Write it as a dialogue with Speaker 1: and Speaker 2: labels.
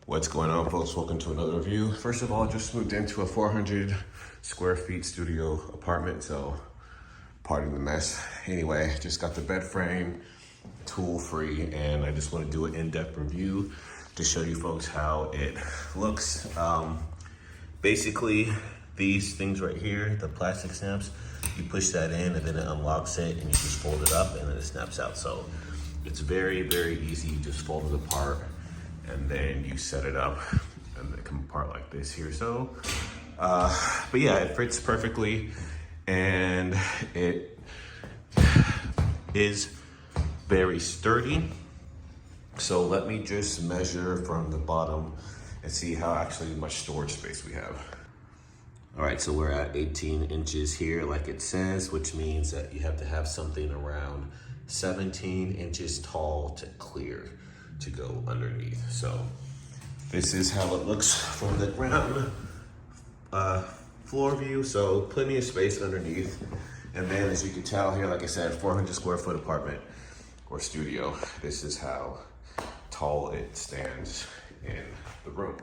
Speaker 1: What's going on, folks? Welcome to another review. First of all, just moved into a 400 square feet studio apartment, so pardon the mess. Anyway, just got the bed frame, tool free, and I just want to do an in-depth review to show you folks how it looks. Basically, these things right here, the plastic snaps, you push that in and then it unlocks it and you just fold it up and then it snaps out. So it's very, very easy. You just fold it apart and then you set it up and they come apart like this here. So, but yeah, it fits perfectly and it is very sturdy. So let me just measure from the bottom and see how actually much storage space we have. All right, so we're at 18 inches here, like it says, which means that you have to have something around 17 inches tall to clear to go underneath. So this is how it looks from the ground floor view. So plenty of space underneath. And then as you can tell here, like I said, 400 square foot apartment or studio. This is how tall it stands in the room.